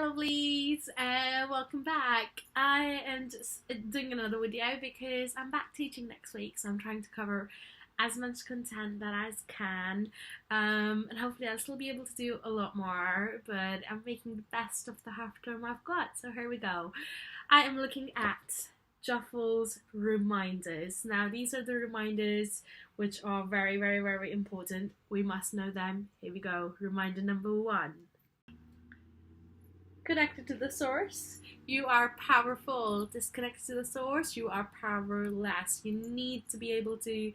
lovelies, welcome back. I am just doing another video because I'm back teaching next week, so I'm trying to cover as much content that I can, and hopefully I'll still be able to do a lot more, but I'm making the best of the half term I've got, so here we go. I am looking at JOFL's reminders. Now these are the reminders which are very, very, very important. We must know them. Here we go. Reminder number 1. Connected to the source, you are powerful. Disconnected to the source, you are powerless. You need to be able to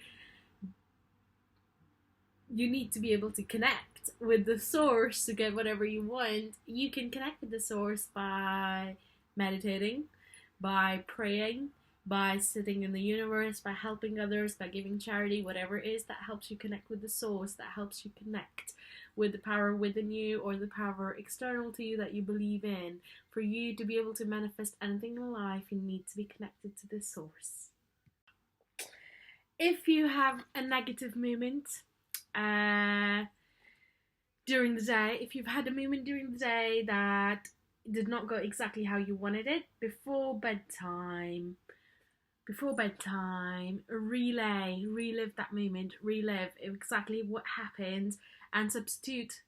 connect with the source to get whatever you want. You can connect with the source by meditating, by praying, by sitting in the universe, by helping others, by giving charity, whatever it is that helps you connect with the source, that helps you connect with the power within you or the power external to you that you believe in. For you to be able to manifest anything in life, you need to be connected to the source. If you have a negative moment during the day, if you've had a moment during the day that did not go exactly how you wanted it, before bedtime, relive that moment, relive exactly what happened, and substitute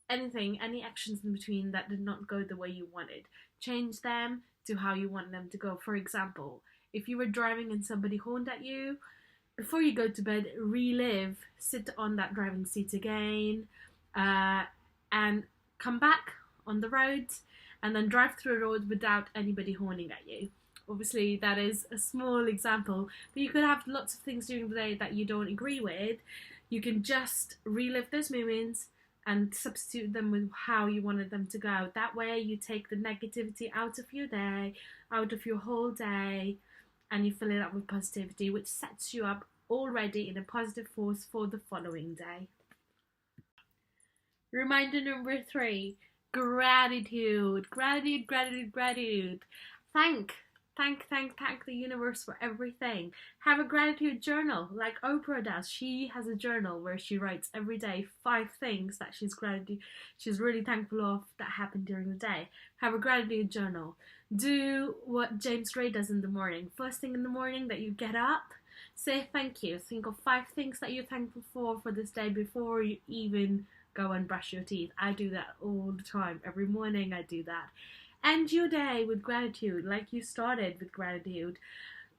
any actions in between that did not go the way you wanted. Change them to how you want them to go. For example, if you were driving and somebody horned at you, before you go to bed, relive, sit on that driving seat again, and come back on the road, and then drive through a road without anybody horning at you. Obviously, that is a small example, but you could have lots of things during the day that you don't agree with. You can just relive those moments and substitute them with how you wanted them to go. That way you take the negativity out of your day, out of your whole day, and you fill it up with positivity, which sets you up already in a positive force for the following day. Reminder number 3, gratitude. Gratitude. Thank the universe for everything. Have a gratitude journal like Oprah does. She has a journal where she writes every day 5 things that she's really thankful of that happened during the day. Have a gratitude journal. Do what James Ray does in the morning. First thing in the morning that you get up, say thank you. Think of 5 things that you're thankful for this day before you even go and brush your teeth. I do that all the time. Every morning I do that. End your day with gratitude, like you started with gratitude.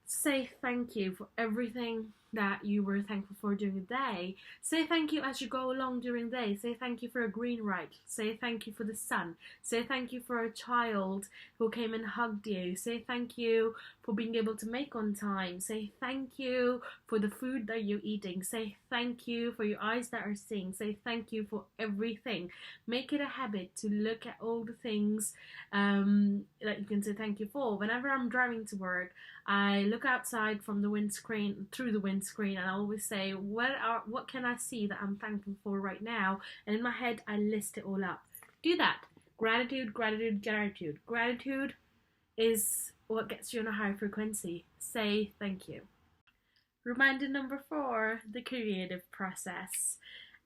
Say thank you for everything that you were thankful for during the day. Say thank you as you go along during the day. Say thank you for a green light. Say thank you for the sun. Say thank you for a child who came and hugged you. Say thank you for being able to make on time. Say thank you for the food that you're eating. Say thank you for your eyes that are seeing. Say thank you for everything. Make it a habit to look at all the things that you can say thank you for. Whenever I'm driving to work, I look outside from the windscreen, through the windscreen, and I always say, what can I see that I'm thankful for right now? And in my head, I list it all up. Do that. Gratitude. Gratitude is what gets you on a high frequency. Say thank you. Reminder number 4, the creative process.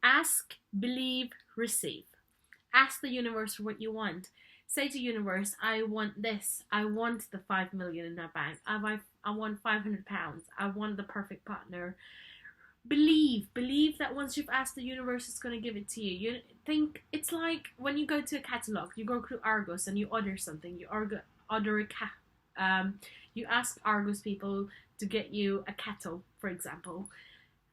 Ask, believe, receive. Ask the universe for what you want. Say to universe, I want this. I want the 5 million in my bank. I want £500. I want the perfect partner. Believe that once you've asked, the universe is going to give it to you. You think it's like when you go to a catalog, you go through Argos and you order something. You you ask Argos people to get you a kettle, for example,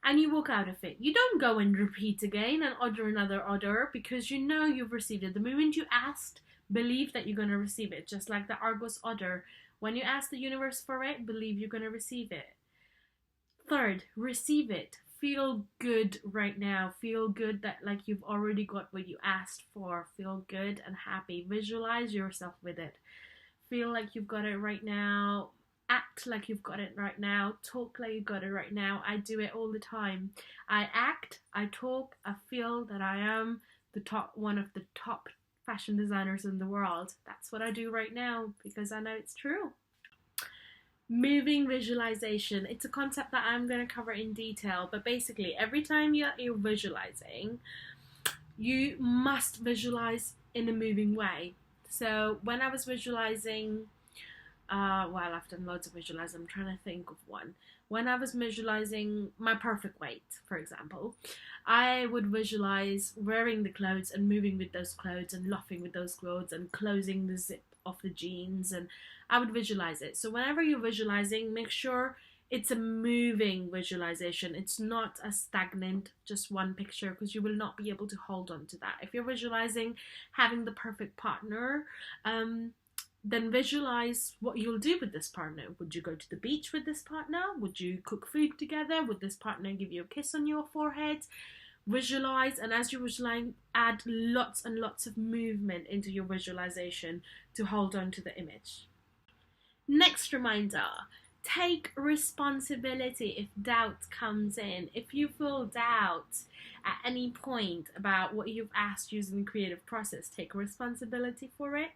and you walk out of it. You don't go and repeat again and order another order because you know you've received it. The moment you asked, believe that you're going to receive it, just like the Argos order. When you ask the universe for it, believe you're going to receive it. 3rd, receive it. Feel good right now. Feel good that like you've already got what you asked for. Feel good and happy. Visualize yourself with it. Feel like you've got it right now. Act like you've got it right now. Talk like you've got it right now. I do it all the time. I act, I talk, I feel that I am one of the top fashion designers in the world. That's what I do right now because I know it's true. Moving visualization. It's a concept that I'm going to cover in detail, but basically every time you're visualizing, you must visualize in a moving way. So when I was visualizing, well, I've done loads of visualizing. I'm trying to think of one. When I was visualizing my perfect weight, for example, I would visualize wearing the clothes and moving with those clothes and laughing with those clothes and closing the zip of the jeans, and I would visualize it. So whenever you're visualizing, make sure it's a moving visualization. It's not a stagnant, just one picture, because you will not be able to hold on to that. If you're visualizing having the perfect partner, then visualize what you'll do with this partner. Would you go to the beach with this partner? Would you cook food together? Would this partner give you a kiss on your forehead? Visualize, and as you visualize, add lots and lots of movement into your visualization to hold on to the image. Next reminder, take responsibility if doubt comes in. If you feel doubt at any point about what you've asked using the creative process, take responsibility for it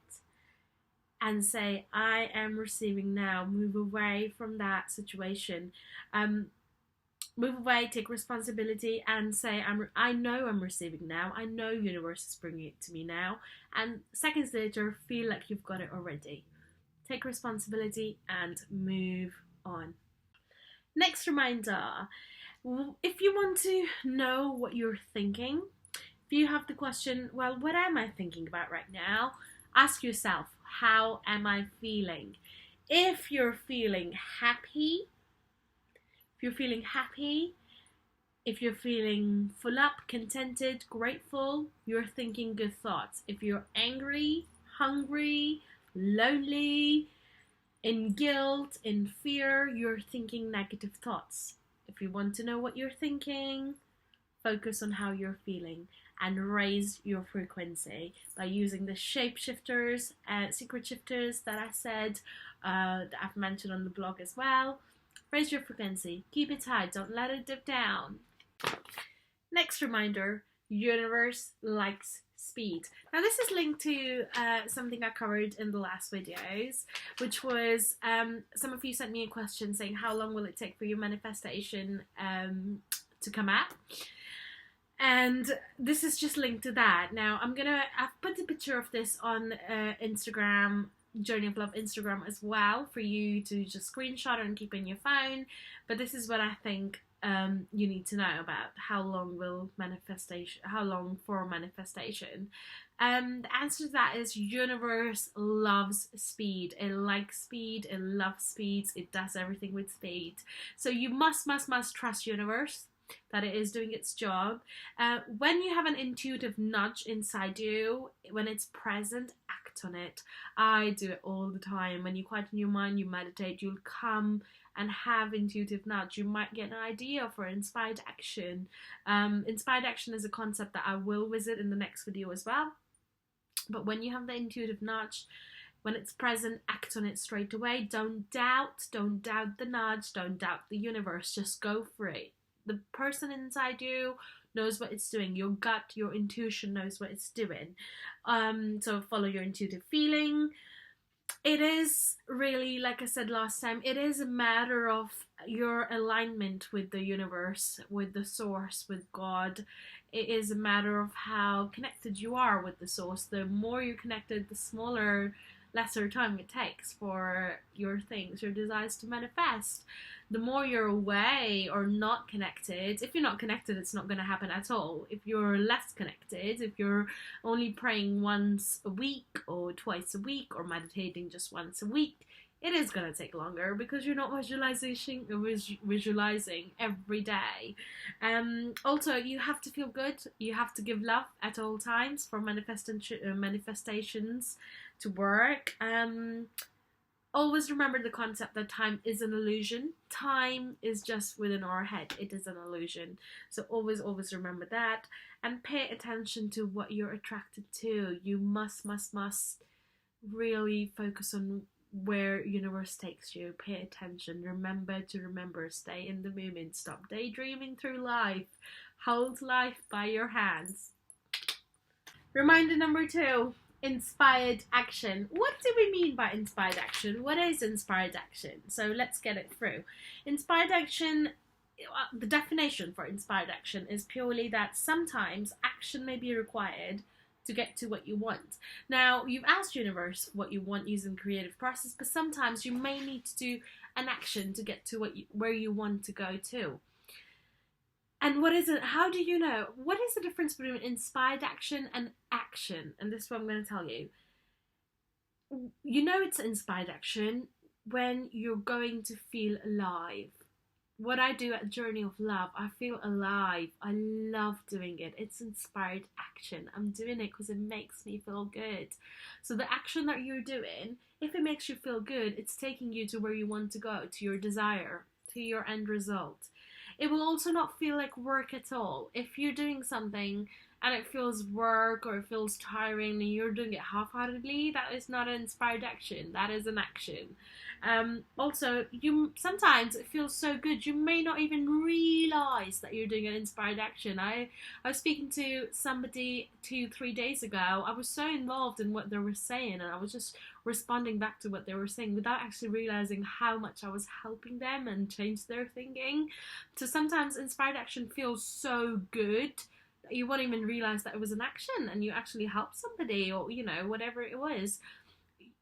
and say, I am receiving now. Move away from that situation. Move away, take responsibility, and say, I know I'm receiving now. I know universe is bringing it to me now. And seconds later, feel like you've got it already. Take responsibility and move on. Next reminder, if you want to know what you're thinking, if you have the question, well, what am I thinking about right now? Ask yourself, how am I feeling? If you're feeling happy, if you're feeling full up, contented, grateful, you're thinking good thoughts. If you're angry, hungry, lonely, in guilt, in fear, you're thinking negative thoughts. If you want to know what you're thinking, focus on how you're feeling and raise your frequency by using the shapeshifters, secret shifters that I said, that I've mentioned on the blog as well. Raise your frequency, keep it high, don't let it dip down. Next reminder, universe likes speed. Now this is linked to something I covered in the last videos, which was some of you sent me a question saying how long will it take for your manifestation to come out, and this is just linked to that. Now I've put a picture of this on Instagram, Journey of Love Instagram as well, for you to just screenshot and keep in your phone. But this is what I think you need to know about how long for manifestation. The answer to that is universe loves speed. It likes speed, it loves speed, it does everything with speed. So you must trust universe that it is doing its job. When you have an intuitive nudge inside you, when it's present, act on it. I do it all the time. When you quieten your mind, you meditate, you'll come and have intuitive nudge. You might get an idea for inspired action. Inspired action is a concept that I will visit in the next video as well. But when you have the intuitive nudge, when it's present, act on it straight away. Don't doubt the nudge, don't doubt the universe, just go for it. The person inside you knows what it's doing. Your gut, your intuition knows what it's doing. So follow your intuitive feeling. It is really, like I said last time, it is a matter of your alignment with the universe, with the source, with God. It is a matter of how connected you are with the source. The more you're connected, the lesser time it takes for your things, your desires to manifest. The more you're away or not connected, if you're not connected, it's not going to happen at all. If you're less connected, if you're only praying once a week or twice a week or meditating just once a week, it is going to take longer because you're not visualizing every day. Also, you have to feel good. You have to give love at all times for manifestations to work. Always remember the concept that time is an illusion. Time is just within our head. It is an illusion. So always remember that. And pay attention to what you're attracted to. You must really focus on where universe takes you. Pay attention. Remember to remember. Stay in the moment. Stop daydreaming through life. Hold life by your hands. Reminder number 2. Inspired action. What do we mean by inspired action? What is inspired action? So let's get it through. Inspired action, the definition for inspired action is purely that sometimes action may be required to get to what you want. Now, you've asked universe what you want using creative process, but sometimes you may need to do an action to get to where you want to go to. And what is it? How do you know? What is the difference between inspired action and action? And this is what I'm going to tell you. You know it's inspired action when you're going to feel alive. What I do at Journey of Love, I feel alive. I love doing it. It's inspired action. I'm doing it because it makes me feel good. So the action that you're doing, if it makes you feel good, it's taking you to where you want to go, to your desire, to your end result. It will also not feel like work at all. If you're doing something and it feels work or it feels tiring and you're doing it half-heartedly, that is not an inspired action. That is an action. Also, sometimes it feels so good you may not even realize that you're doing an inspired action. I was speaking to somebody 2-3 days ago. I was so involved in what they were saying, and I was just responding back to what they were saying without actually realizing how much I was helping them and change their thinking. So sometimes inspired action feels so good that you won't even realize that it was an action and you actually helped somebody, or whatever it was.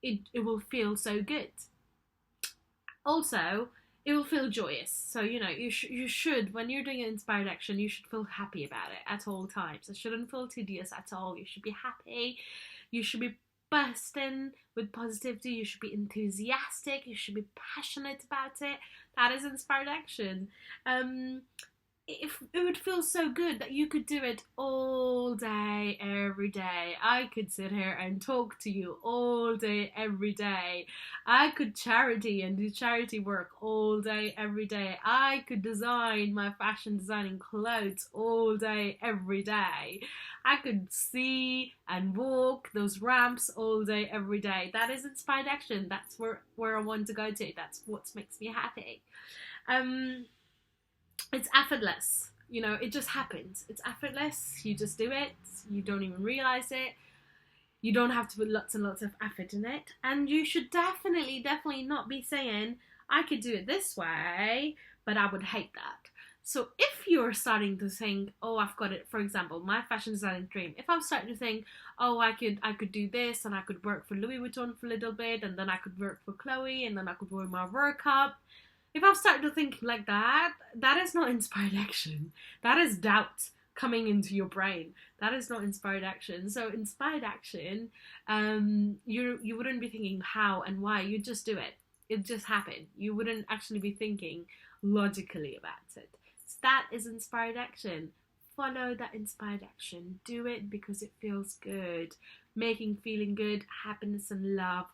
It will feel so good. Also, it will feel joyous. So, you should, when you're doing an inspired action, you should feel happy about it at all times. It shouldn't feel tedious at all. You should be happy. You should be bursting with positivity. You should be enthusiastic. You should be passionate about it. That is inspired action. It would feel so good that you could do it all day, every day. I could sit here and talk to you all day, every day. I could charity and do charity work all day, every day. I could design my fashion designing clothes all day, every day. I could see and walk those ramps all day, every day. That is inspired action. That's where I want to go to. That's what makes me happy. It's effortless, it just happens. It's effortless. You just do it. You don't even realize it. You don't have to put lots and lots of effort in it. And you should definitely not be saying, I could do it this way, but I would hate that. So if you're starting to think, oh, I've got it, for example, my fashion designing dream, if I'm starting to think, oh, I could do this, and I could work for Louis Vuitton for a little bit, and then I could work for Chloe, and then I could wear my work up. If I've started to think like that, that is not inspired action. That is doubt coming into your brain. That is not inspired action. So inspired action, you wouldn't be thinking how and why. You just do it. It just happened. You wouldn't actually be thinking logically about it. So that is inspired action. Follow that inspired action. Do it because it feels good. Feeling good, happiness and love,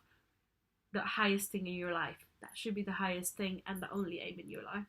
the highest thing in your life. That should be the highest thing and the only aim in your life.